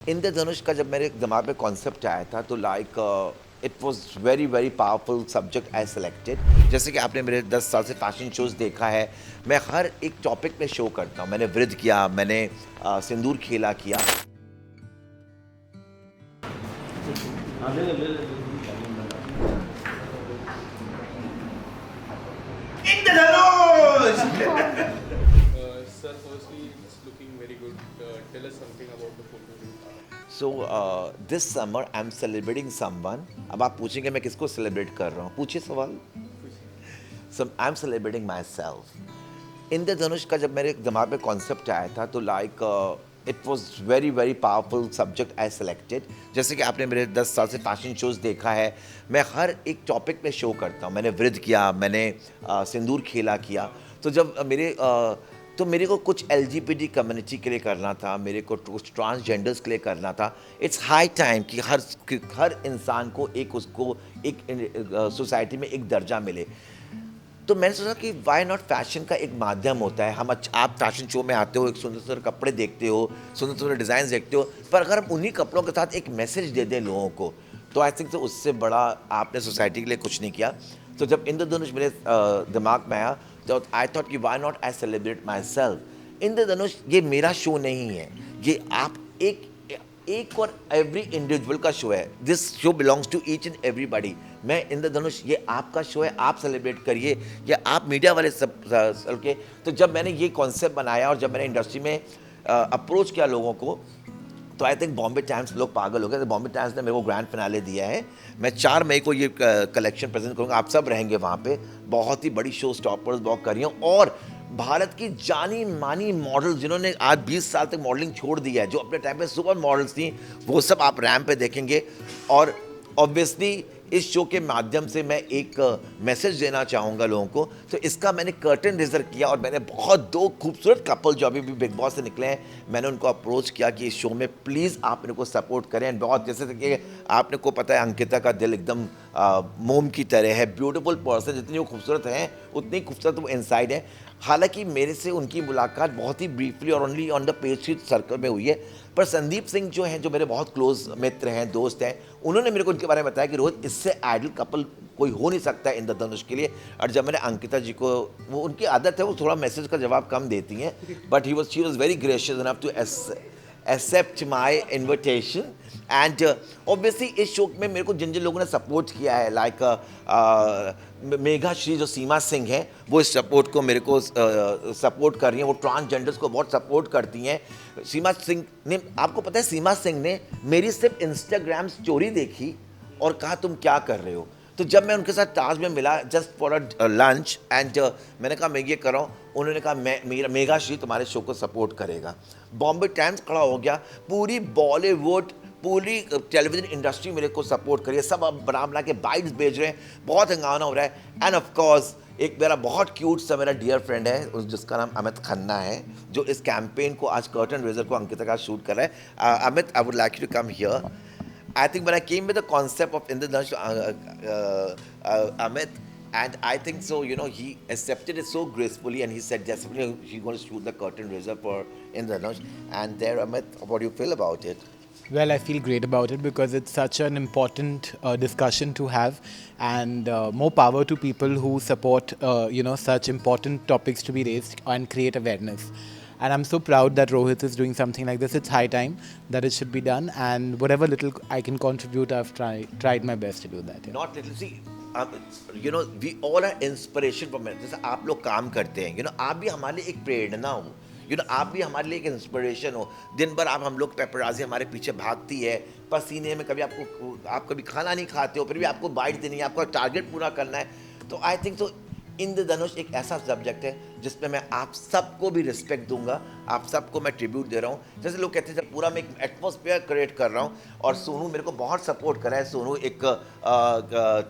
इंद्रधनुष का जब मेरे दिमाग में कॉन्सेप्ट आया था तो it was very very powerful subject I selected. जैसे कि आपने मेरे 10 साल से फैशन शोज़ देखा है, मैं हर एक टॉपिक पे शो करता हूँ। मैंने वृद्ध किया, मैंने सिंदूर खेला किया। इंद्रधनुष Sir, firstly, it's looking very good. Tell us something about the photo shoot. So this summer I am celebrating someone. अब आप पूछेंगे मैं किसको सेलिब्रेट कर रहा हूँ, पूछिए सवाल। So I am celebrating myself. Indradhanush का जब मेरे दिमाग में कॉन्सेप्ट आया था तो it was very very powerful subject I selected. जैसे कि आपने मेरे 10 साल से फैशन शोज़ देखा है, मैं हर एक टॉपिक पे शो करता हूँ। मैंने वृद्ध किया, मैंने सिंदूर खेला किया। तो जब मेरे को कुछ LGBT कम्युनिटी के लिए करना था, मेरे को कुछ ट्रांसजेंडर्स के लिए करना था। इट्स हाई टाइम कि हर इंसान को एक सोसाइटी में एक दर्जा मिले। तो मैंने सोचा कि वाई नॉट, फैशन का एक माध्यम होता है। आप फैशन शो में आते हो, एक सुंदर सुंदर कपड़े देखते हो, सुंदर सुंदर डिज़ाइन देखते हो, पर अगर हम उन्हीं कपड़ों के साथ एक मैसेज दे दें लोगों को, तो आई थिंक तो उससे बड़ा आपने सोसाइटी के लिए कुछ नहीं किया। तो जब इंद्रधनुष मेरे दिमाग में आया तो आई थॉट कि why not I celebrate myself. Indradhanush ये मेरा शो नहीं है, ये आप एक और एवरी इंडिविजुअल का शो है। This show belongs to each and everybody. मैं इंद्रधनुष, ये आपका शो है, आप सेलिब्रेट करिए, या आप मीडिया वाले सब के। तो जब मैंने ये कॉन्सेप्ट बनाया और जब मैंने इंडस्ट्री में अप्रोच किया लोगों को, तो आई थिंक बॉम्बे टाइम्स लोग पागल हो गए। तो बॉम्बे टाइम्स ने मेरे को ग्रैंड फिनाले दिया है। मैं 4 मई को ये कलेक्शन प्रेजेंट करूँगा, आप सब रहेंगे वहाँ पे। बहुत ही बड़ी शो स्टॉपर्स वॉक कर रही हैं और भारत की जानी मानी मॉडल जिन्होंने आज 20 साल तक मॉडलिंग छोड़ दिया है, जो अपने टाइम पे सुपर मॉडल्स थी, वो सब आप रैंप पे देखेंगे। और ऑब्वियसली इस शो के माध्यम से मैं एक मैसेज देना चाहूँगा लोगों को। तो इसका मैंने कर्टन रेजर किया और मैंने बहुत 2 खूबसूरत कपल जो अभी भी बिग बॉस से निकले हैं, मैंने उनको अप्रोच किया कि इस शो में प्लीज़ आप मेरे को सपोर्ट करें। एंड बहुत, जैसे कि आपने को पता है, अंकिता का दिल एकदम मोम की तरह है, ब्यूटीफुल पर्सन। जितनी वो खूबसूरत हैं उतनी खूबसूरत वो इनसाइड है। हालांकि मेरे से उनकी मुलाकात बहुत ही ब्रीफली और only on the page circle में हुई है, पर संदीप सिंह जो हैं, जो मेरे बहुत क्लोज मित्र हैं, दोस्त हैं, उन्होंने मेरे को उनके बारे में बताया कि रोहित, इससे आइडल कपल कोई हो नहीं सकता है इंद्रधनुष के लिए। और जब मैंने अंकिता जी को, वो उनकी आदत है, वो थोड़ा मैसेज का जवाब कम देती हैं, but she was very gracious enough to accept my invitation. And obviously इस शो में मेरे को जिन जिन लोगों ने सपोर्ट किया है, मेघा श्री जो सीमा सिंह हैं, वो इस सपोर्ट को मेरे को सपोर्ट कर रही हैं। वो ट्रांसजेंडर्स को बहुत सपोर्ट करती हैं। सीमा सिंह ने, आपको पता है, सीमा सिंह ने मेरी सिर्फ इंस्टाग्राम स्टोरी देखी और कहा तुम क्या कर रहे हो। तो जब मैं उनके साथ ताज में मिला just for a lunch, and मैंने कहा मैं ये कर रहा हूँ, उन्होंने कहा मेरा मेघा श्री तुम्हारे शो को सपोर्ट करेगा। बॉम्बे टाइम्स खड़ा हो गया, पूरी बॉलीवुड, पूरी टेलीविजन इंडस्ट्री मेरे को सपोर्ट करिए, सब अब बना के बाइट्स भेज रहे हैं, बहुत हंगामा हो रहा है। एंड ऑफ कोर्स एक मेरा बहुत क्यूट सा मेरा डियर फ्रेंड है, जिसका नाम अमित खन्ना है, जो इस कैंपेन को, आज कर्टन रेजर को अंकिता का शूट कर रहा है। Amit, I would like you to come here. I think when I came with the concept of Indradhanush, Amit, and I think so, he accepted it so gracefully, and he said definitely he's going to shoot the curtain raiser for Indradhanush. And there, Amit, what do you feel about it? Well, I feel great about it because it's such an important discussion to have, and more power to people who support, such important topics to be raised and create awareness. And I'm so proud that Rohit is doing something like this. It's high time that it should be done, and whatever little I can contribute, I've tried my best to do that. Yeah. Not little, see, we all are inspiration from it. जैसे आप लोग काम करते हैं, आप भी हमारे लिए एक प्रेरणा हो, आप भी हमारे लिए एक इंस्पिरेशन हो। दिन भर हम लोग पेपराजी हमारे पीछे भागती है, पसीने में, कभी आप कभी खाना नहीं खाते हो, फिर भी आपको बाइट देनी है, आपका टारगेट पूरा करना है। तो आई थिंक तो इंद्रधनुष एक ऐसा सब्जेक्ट है जिसमें मैं आप सबको भी रिस्पेक्ट दूंगा, आप सबको मैं ट्रिब्यूट दे रहा हूँ। जैसे लोग कहते हैं, जब पूरा मैं एक एटमॉस्फेयर क्रिएट कर रहा हूँ, और सोनू मेरे को बहुत सपोर्ट कर रहा है। सोनू एक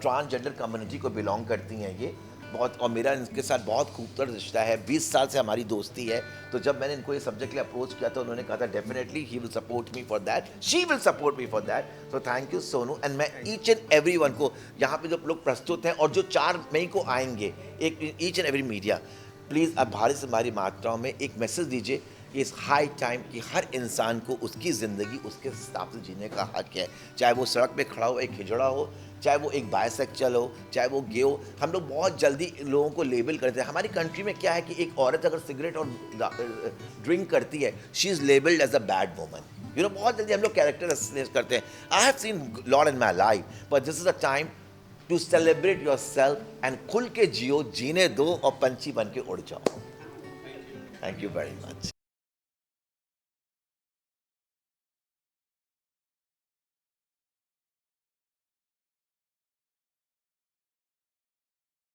ट्रांसजेंडर कम्युनिटी को बिलोंग करती हैं ये बहुत, और मेरा इनके साथ बहुत खूबसूरत रिश्ता है, 20 साल से हमारी दोस्ती है। तो जब मैंने इनको ये सब्जेक्ट के लिए अप्रोच किया था, उन्होंने कहा था definitely he will support me for that, she will support me for that. So thank you Sonu. And मैं ईच एंड एवरी वन को यहाँ पे जो लोग प्रस्तुत हैं और जो 4 मई को आएंगे, एक each and every media, please आप भारी से भारी मात्राओं में एक मैसेज दीजिए इस हाई टाइम कि हर इंसान को उसकी ज़िंदगी उसके हिसाब से जीने का हक है, चाहे वो सड़क पे खड़ा हो, एक हिजड़ा हो, चाहे वो एक बायसेक्चुअल हो, चाहे वो गे हो। हम लोग बहुत जल्दी लोगों को लेबल करते हैं। हमारी कंट्री में क्या है कि एक औरत अगर सिगरेट और ड्रिंक करती है, she is labelled as a bad woman. You know, बहुत जल्दी हम लोग कैरेक्टर असोसिएट करते हैं। I have seen lot in my life, but this is a time to celebrate yourself and खुल के जियो, जीने दो और पंछी बन के उड़ जाओ। Thank you very much.